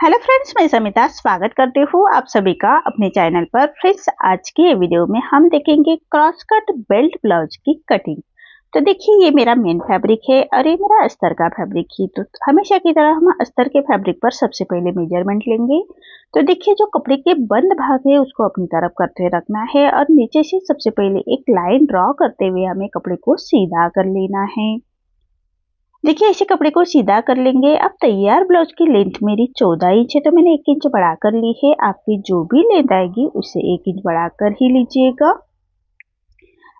Hello friends, मैं समिता स्वागत करती हूँ आप सभी का अपने चैनल पर। फ्रेंड्स, आज की ये वीडियो में हम देखेंगे क्रॉस कट बेल्ट ब्लाउज की कटिंग। तो देखिए, ये मेरा मेन फैब्रिक है और ये मेरा अस्तर का फैब्रिक ही। तो हमेशा की तरह हम अस्तर के फैब्रिक पर सबसे पहले मेजरमेंट लेंगे। तो देखिए, जो कपड़े के बंद भाग है उसको अपनी तरफ करते रखना है और नीचे से सबसे पहले एक लाइन ड्रॉ करते हुए हमें कपड़े को सीधा कर लेना है। देखिए, ऐसे कपड़े को सीधा कर लेंगे। अब तैयार ब्लाउज की लेंथ मेरी 14 इंच है, तो मैंने 1 इंच बढ़ाकर ली है। आपकी जो भी लेंथ आएगी उससे 1 इंच बढ़ाकर ही लीजिएगा।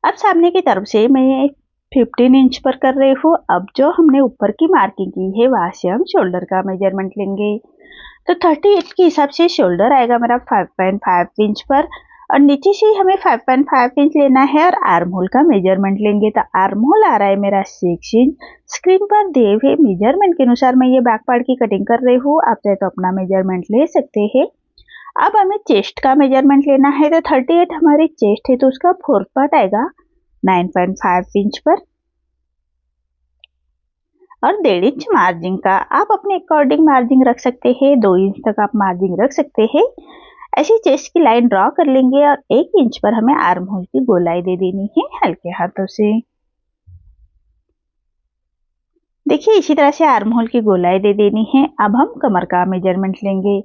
अब सामने की तरफ से मैं 15 इंच पर कर रही हूँ। अब जो हमने ऊपर की मार्किंग की है वहां से हम शोल्डर का मेजरमेंट लेंगे। तो 38 के हिसाब से शोल्डर आएगा मेरा 5.5 इंच पर और नीचे से हमें 5.5 इंच लेना है और आर्म होल का मेजरमेंट लेंगे। तो आर्म होल आ रहा है मेरा 6 इंच। स्क्रीन पर दिए हुए मेजरमेंट के अनुसार मैं ये बैक पार्ट की कटिंग कर रही हूँ। आप चाहे तो अपना मेजरमेंट ले सकते हैं। अब हमें चेस्ट का मेजरमेंट लेना है। तो 38 हमारी चेस्ट है, तो उसका फोर्थ पार्ट आएगा 9.5 इंच पर और 1.5 इंच मार्जिन का। आप अपने अकॉर्डिंग मार्जिन रख सकते हैं, 2 इंच तक आप मार्जिन रख सकते हैं। ऐसी चेस्ट की लाइन ड्रॉ कर लेंगे और 1 इंच पर हमें आर्म होल की गोलाई दे देनी है हल्के हाथों से। देखिए, इसी तरह से आर्म होल की गोलाई दे देनी है। अब हम कमर का मेजरमेंट लेंगे।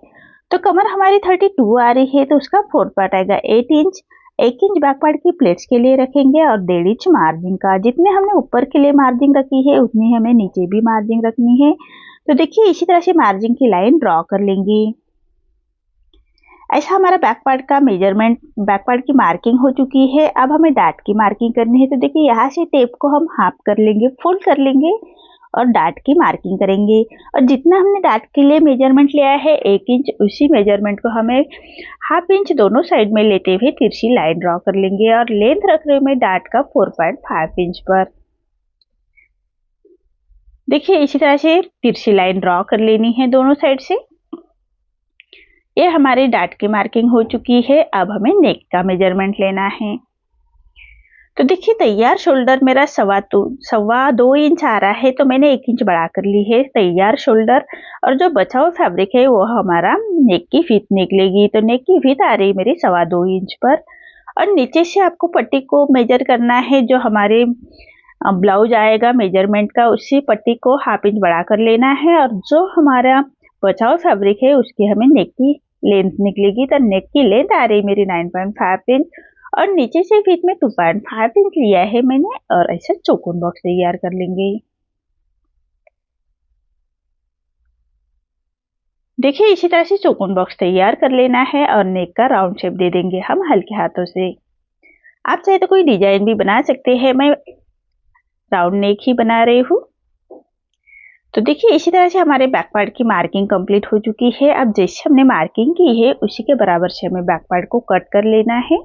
तो कमर हमारी 32 आ रही है, तो उसका फोर्थ पार्ट आएगा 8 इंच। 1 इंच बैक पार्ट की प्लेट्स के लिए रखेंगे और 1.5 इंच मार्जिन का। जितने हमने ऊपर के लिए मार्जिन रखी है उतनी हमें नीचे भी मार्जिन रखनी है। तो देखिए, इसी तरह से मार्जिन की लाइन ड्रॉ कर लेंगे। ऐसा हमारा बैक पार्ट का मेजरमेंट, बैक पार्ट की मार्किंग हो चुकी है। अब हमें डाट की मार्किंग करनी है। तो देखिए, यहाँ से टेप को हम हाफ कर लेंगे, फोल्ड कर लेंगे और डाट की मार्किंग करेंगे। और जितना हमने डाट के लिए मेजरमेंट लिया है 1 इंच, उसी मेजरमेंट को हमें हाफ इंच दोनों साइड में लेते हुए तिरछी लाइन ड्रॉ कर लेंगे और लेंथ रख रहे हैं डाट का 4.5 इंच पर। देखिए, इसी तरह से तिरछी लाइन ड्रॉ कर लेनी है दोनों साइड से। ये हमारी डाट की मार्किंग हो चुकी है। अब हमें नेक का मेजरमेंट लेना है। तो देखिए, तैयार शोल्डर मेरा सवा दो इंच आ रहा है, तो मैंने 1 इंच बढ़ा कर ली है तैयार शोल्डर। और जो बचा हुआ फैब्रिक है वो हमारा नेक की फीत निकलेगी। तो नेक की फीत आ रही मेरी 2.25 इंच पर। और नीचे से आपको पट्टी को मेजर करना है। जो हमारे ब्लाउज आएगा मेजरमेंट का, उसी पट्टी को हाफ इंच बढ़ा कर लेना है। और जो हमारा बचा हुआ फैब्रिक है उसकी हमें नेक की लेंथ निकलेगी। तो नेक की लेंथ आ रही मेरी 9.5 इंच और नीचे से फीत में 2.5 इंच लिया है मैंने। और ऐसा चौकोन बॉक्स तैयार कर लेंगे। देखिए, इसी तरह से चौकोन बॉक्स तैयार कर लेना है और नेक का राउंड शेप दे देंगे हम हल्के हाथों से। आप चाहे तो कोई डिजाइन भी बना सकते हैं, मैं राउंड नेक ही बना रही हूँ। तो देखिए, इसी तरह से हमारे बैक पार्ट की मार्किंग कंप्लीट हो चुकी है। अब जैसे हमने मार्किंग की है उसी के बराबर से हमें बैक पार्ट को कट कर लेना है।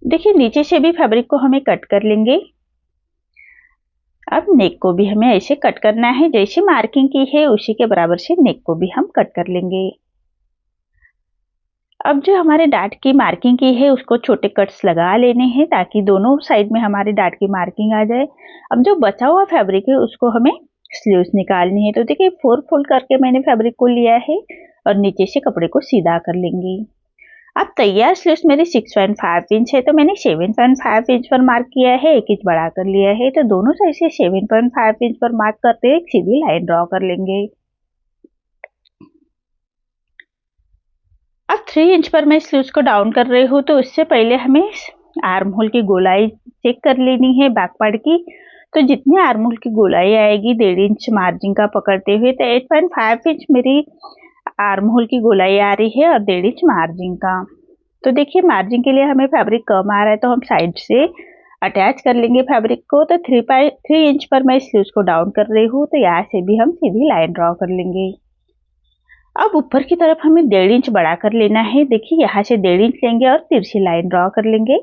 देखिए, नीचे से भी फैब्रिक को हमें कट कर लेंगे। अब नेक को भी हमें ऐसे कट करना है, जैसे मार्किंग की है उसी के बराबर से नेक को भी हम कट कर लेंगे। अब जो हमारे डाट की मार्किंग की है उसको छोटे कट्स लगा लेने हैं ताकि दोनों साइड में हमारे डाट की मार्किंग आ जाए। अब जो बचा हुआ फैब्रिक है उसको हमें स्लीव्स निकालनी है। तो देखिए, 4 फोल्ड करके मैंने फैब्रिक को लिया है और नीचे से कपड़े को सीधा कर लेंगे। अब तैयार स्लीव्स मेरी 6.5 इंच है, तो मैंने 7.5 इंच पर मार्क किया है, 1 इंच बढ़ा कर लिया है। तो दोनों साइड से 7.5 इंच पर मार्क करते हुए एक सीधी लाइन ड्रॉ कर लेंगे। अब 3 इंच पर मैं स्लीव्स को डाउन कर रही हूँ, तो उससे पहले हमें आर्म होल की गोलाई चेक कर लेनी है बैक पार्ट की। तो जितनी आर्म होल की गोलाई आएगी 1.5 इंच मार्जिन का पकड़ते हुए, तो 8.5 इंच मेरी आर्म होल की गोलाई आ रही है और 1.5 इंच मार्जिन का। तो देखिए, मार्जिन के लिए हमें फैब्रिक कम आ रहा है, तो हम साइड से अटैच कर लेंगे फैब्रिक को। तो 3 इंच पर मैं स्लीव्स को डाउन कर रही हूँ, तो यहाँ से भी हम सीधी लाइन ड्रॉ कर लेंगे। अब ऊपर की तरफ हमें 1.5 इंच बढ़ा कर लेना है। देखिए, यहाँ से 1.5 इंच लेंगे और तिरछी लाइन ड्रॉ कर लेंगे।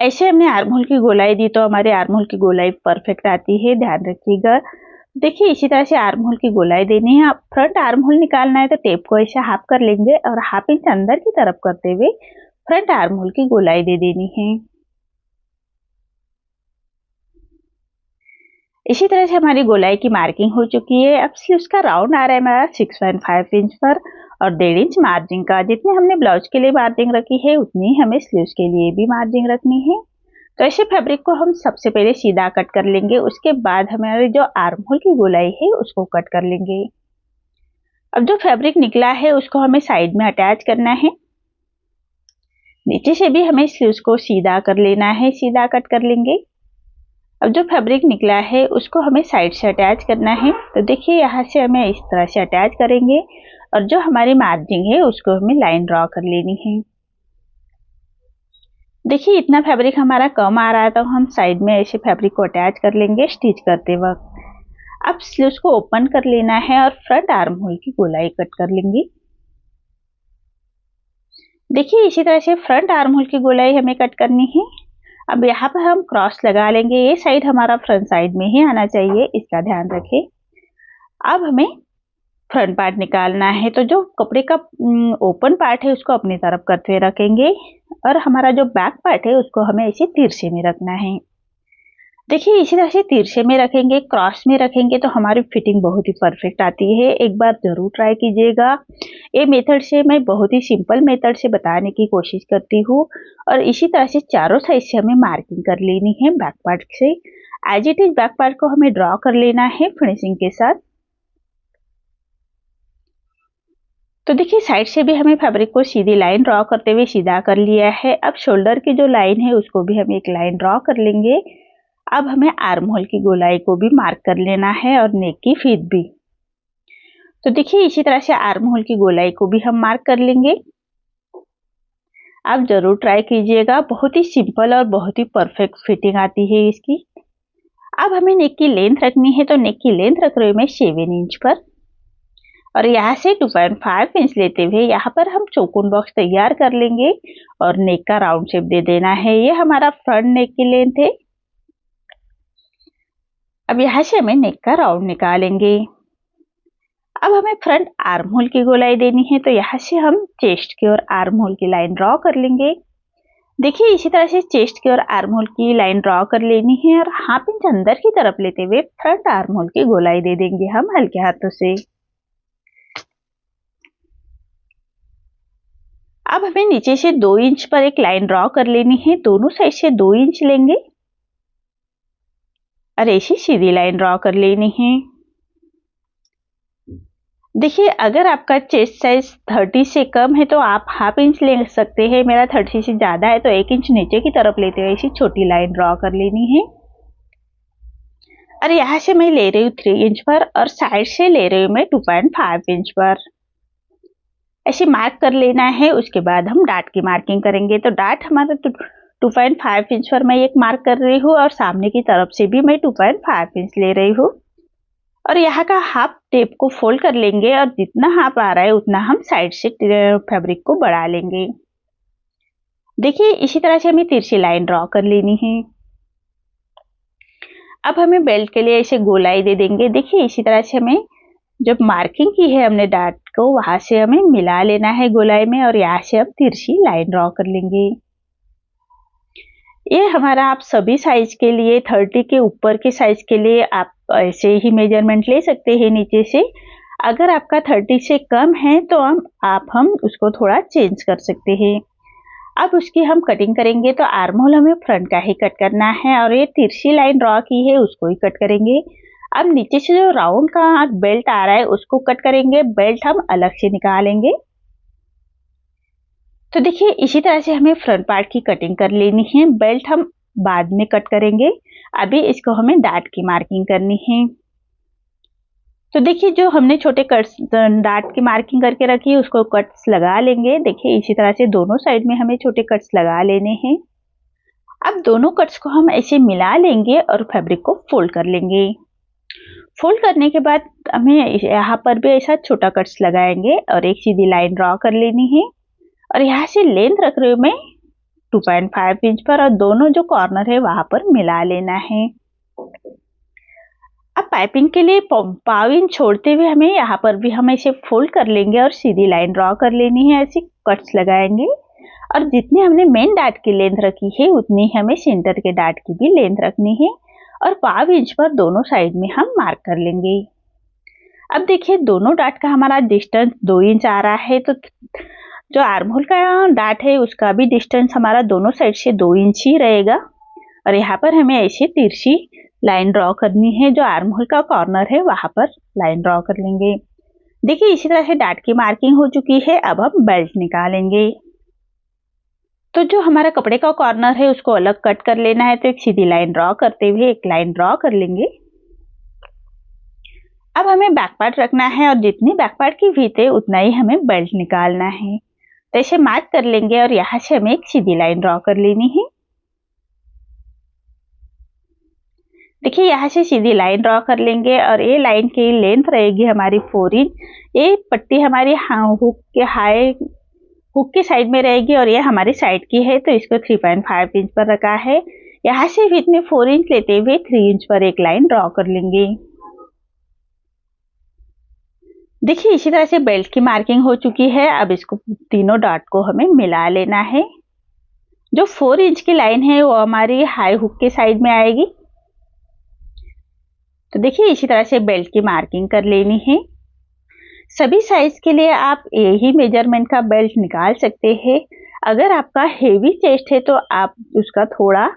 ऐसे हमने आर्म होल की गोलाई दी तो हमारे आर्म होल की गोलाई परफेक्ट आती है, ध्यान रखिएगा। देखिए, इसी तरह से आर्म होल की गोलाई देनी है। फ्रंट आर्म होल निकालना है, तो टेप को ऐसे हाफ कर लेंगे और हाफ इंच अंदर की तरफ करते हुए फ्रंट आर्म होल की गोलाई दे देनी है। इसी तरह से हमारी गोलाई की मार्किंग हो चुकी है। अब स्लीव्स का राउंड आ रहा है हमारा 6.5 इंच पर और 1.5 इंच मार्जिन का। जितनी हमने ब्लाउज के लिए मार्जिन रखी है उतनी हमें स्लीव्स के लिए भी मार्जिन रखनी है। तो ऐसे फैब्रिक को हम सबसे पहले सीधा कट कर लेंगे, उसके बाद हमारे जो आर्म होल की गोलाई है उसको कट कर लेंगे। अब जो फैब्रिक निकला है उसको हमें साइड में अटैच करना है। नीचे से भी हमें स्लीव्स को सीधा कर लेना है, सीधा कट कर लेंगे। अब जो फैब्रिक निकला है उसको हमें साइड से अटैच करना है। तो देखिए यहाँ से हमें इस तरह से अटैच करेंगे और जो हमारी मार्जिन है उसको हमें लाइन ड्रॉ कर लेनी है। देखिए इतना फैब्रिक हमारा कम आ रहा है तो हम साइड में ऐसे फैब्रिक को अटैच कर लेंगे स्टिच करते वक्त। अब स्लीव्स को ओपन कर लेना है और फ्रंट आर्म होल की गोलाई कट कर लेंगे। देखिए इसी तरह से फ्रंट आर्म होल की गोलाई हमें कट करनी है। अब यहाँ पर हम क्रॉस लगा लेंगे, ये साइड हमारा फ्रंट साइड में ही आना चाहिए, इसका ध्यान रखें। अब हमें फ्रंट पार्ट निकालना है, तो जो कपड़े का ओपन पार्ट है उसको अपनी तरफ करते हुए रखेंगे और हमारा जो बैक पार्ट है उसको हमें इसे तिरछे में रखना है। देखिए इसी तरह से तिरछे में रखेंगे, क्रॉस में रखेंगे तो हमारी फिटिंग बहुत ही परफेक्ट आती है। एक बार जरूर ट्राई कीजिएगा। ये मेथड से मैं बहुत ही सिंपल मेथड से बताने की कोशिश करती हूँ। और इसी तरह से चारों साइड से हमें मार्किंग कर लेनी है बैक पार्ट से। As it is back part को हमें ड्रॉ कर लेना है फिनिशिंग के साथ। तो देखिए साइड से भी हमें फैब्रिक को सीधी लाइन ड्रॉ करते हुए सीधा कर लिया है। अब शोल्डर की जो लाइन है उसको भी हम एक लाइन ड्रॉ कर लेंगे। अब हमें आर्म होल की गोलाई को भी मार्क कर लेना है और नेक की फीत भी। तो देखिए इसी तरह से आर्म होल की गोलाई को भी हम मार्क कर लेंगे। आप जरूर ट्राई कीजिएगा, बहुत ही सिंपल और बहुत ही परफेक्ट फिटिंग आती है इसकी। अब हमें नेक की लेंथ रखनी है, तो नेक की लेंथ रख रही हूँ मैं 7 इंच पर और यहाँ से 2.5 इंच लेते हुए यहाँ पर हम चौकोन बॉक्स तैयार कर लेंगे और नेक का राउंड शेप दे देना है। ये हमारा फ्रंट नेक की लेंथ है। अब यहाँ से हमें नेक का राउंड निकालेंगे। अब हमें फ्रंट आर्म होल की गोलाई देनी है, तो यहाँ से हम चेस्ट की ओर आर्म होल की लाइन ड्रॉ कर लेंगे। देखिए इसी तरह से चेस्ट की ओर आर्म होल की लाइन ड्रॉ कर लेनी है और हाफ इंच अंदर की तरफ लेते हुए फ्रंट आर्म होल की गोलाई दे देंगे हम हल्के हाथों से। अब हमें नीचे से 2 इंच पर एक लाइन ड्रॉ कर लेनी है, दोनों साइड से 2 इंच लेंगे और ऐसी सीधी लाइन ड्रॉ कर लेनी है। देखिए अगर आपका चेस्ट साइज 30 से कम है तो आप हाफ इंच ले सकते हैं। मेरा 30 से ज़्यादा है तो 1 इंच नीचे की तरफ लेते हुए ऐसी छोटी लाइन ड्रॉ कर लेनी है। और यहाँ से मैं ले रही हूँ 3 इंच पर और साइड से ले रही हूँ मैं 2.5 इंच पर। ऐसे मार्क कर लेना है। उसके बाद हम डाट की मार्किंग करेंगे। तो डाट हमारा 2.5 इंच पर मैं एक मार्क कर रही हूँ और सामने की तरफ से भी मैं 2.5 इंच ले रही हूँ और यहाँ का हाफ टेप को फोल्ड कर लेंगे और जितना हाफ आ रहा है उतना हम साइड से फैब्रिक को बढ़ा लेंगे। देखिए इसी तरह से हमें तिरछी लाइन ड्रॉ कर लेनी है। अब हमें बेल्ट के लिए ऐसे गोलाई दे देंगे। देखिए इसी तरह से हमें जब मार्किंग की है हमने डाट को वहां से हमें मिला लेना है गोलाई में और यहाँ से हम तिरछी लाइन ड्रॉ कर लेंगे। ये हमारा आप सभी साइज के लिए 30 के ऊपर के साइज के लिए आप ऐसे ही मेजरमेंट ले सकते हैं नीचे से। अगर आपका 30 से कम है तो हम उसको थोड़ा चेंज कर सकते हैं। अब उसकी हम कटिंग करेंगे। तो आर्म होल हमें फ्रंट का ही कट करना है और ये तिरछी लाइन ड्रॉ की है उसको ही कट करेंगे। अब नीचे से जो राउंड का बेल्ट आ रहा है उसको कट करेंगे। बेल्ट हम अलग से निकालेंगे। तो देखिए इसी तरह से हमें फ्रंट पार्ट की कटिंग कर लेनी है। बेल्ट हम बाद में कट करेंगे, अभी इसको हमें डाट की मार्किंग करनी है। तो देखिए जो हमने छोटे कट्स डाट की मार्किंग करके रखी है उसको कट्स लगा लेंगे। देखिए इसी तरह से दोनों साइड में हमें छोटे कट्स लगा लेने हैं। अब दोनों कट्स को हम ऐसे मिला लेंगे और फैब्रिक को फोल्ड कर लेंगे। फोल्ड करने के बाद हमें यहाँ पर भी ऐसा छोटा कट्स लगाएंगे और एक सीधी लाइन ड्रॉ कर लेनी है और यहाँ से लेंथ रख रही हूँ मैं 2.5 इंच पर और दोनों जो कॉर्नर है वहां पर मिला लेना है। अब पाइपिंग के लिए 1/4 इंच छोड़ते हुए हमें यहाँ पर भी हम ऐसे फोल्ड कर लेंगे और सीधी लाइन ड्रॉ कर लेनी है। ऐसे कट्स लगाएंगे और जितनी हमने मेन डाट की लेंथ रखी है उतनी हमें सेंटर के डाट की भी लेंथ रखनी है और 5 इंच पर दोनों साइड में हम मार्क कर लेंगे। अब देखिए दोनों डाट का हमारा डिस्टेंस 2 इंच आ रहा है, तो जो आर्म होल का डाट है उसका भी डिस्टेंस हमारा दोनों साइड से 2 इंच ही रहेगा। और यहाँ पर हमें ऐसे तिरछी लाइन ड्रॉ करनी है, जो आर्म होल का कॉर्नर है वहां पर लाइन ड्रॉ कर लेंगे। देखिए इसी तरह से डाट की मार्किंग हो चुकी है। अब हम बेल्ट निकालेंगे। तो जो हमारा कपड़े का कॉर्नर है उसको अलग कट कर लेना है, तो एक सीधी लाइन ड्रॉ करते हुए एक लाइन ड्रॉ कर लेंगे। अब हमें बैक पार्ट रखना है और जितनी बैक पार्ट की विड्थ है उतना ही हमें बेल्ट निकालना है। तो ऐसे मार्क कर लेंगे और यहाँ से हमें एक सीधी लाइन ड्रॉ कर लेनी है। देखिए यहाँ से सीधी लाइन ड्रॉ कर लेंगे और ये लाइन की लेंथ रहेगी हमारी 4 इंच। ये पट्टी हमारी हुक के साइड में रहेगी और ये हमारी साइड की है, तो इसको 3.5 इंच पर रखा है। यहाँ से विड्थ में 4 इंच लेते हुए 3 इंच पर एक लाइन ड्रॉ कर लेंगे। देखिए इसी तरह से बेल्ट की मार्किंग हो चुकी है। अब इसको तीनों डॉट को हमें मिला लेना है। जो 4 इंच की लाइन है वो हमारी हाई हुक के साइड में आएगी। तो देखिए इसी तरह से बेल्ट की मार्किंग कर लेनी है। सभी साइज के लिए आप यही मेजरमेंट का बेल्ट निकाल सकते हैं। अगर आपका हेवी चेस्ट है तो आप उसका थोड़ा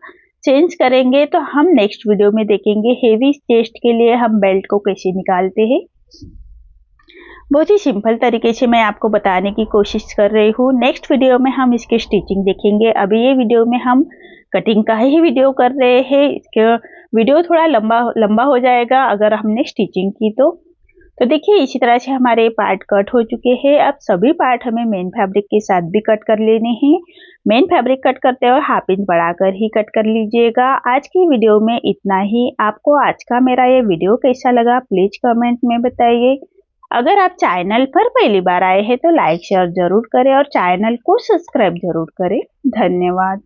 चेंज करेंगे, तो हम नेक्स्ट वीडियो में देखेंगे हेवी चेस्ट के लिए हम बेल्ट को कैसे निकालते हैं। बहुत ही सिंपल तरीके से मैं आपको बताने की कोशिश कर रही हूँ। नेक्स्ट वीडियो में हम इसकी स्टिचिंग देखेंगे। अभी ये वीडियो में हम कटिंग का ही वीडियो कर रहे हैं। इसके वीडियो थोड़ा लंबा हो जाएगा अगर हमने स्टिचिंग की तो देखिए इसी तरह से हमारे पार्ट कट हो चुके हैं। अब सभी पार्ट हमें मेन फैब्रिक के साथ भी कट कर लेने हैं। मेन फैब्रिक कट करते हुए 1/2 इंच बढ़ाकर ही कट कर लीजिएगा। आज की वीडियो में इतना ही। आपको आज का मेरा ये वीडियो कैसा लगा प्लीज कमेंट में बताइए। अगर आप चैनल पर पहली बार आए हैं तो लाइक शेयर जरूर करें और चैनल को सब्सक्राइब जरूर करें। धन्यवाद।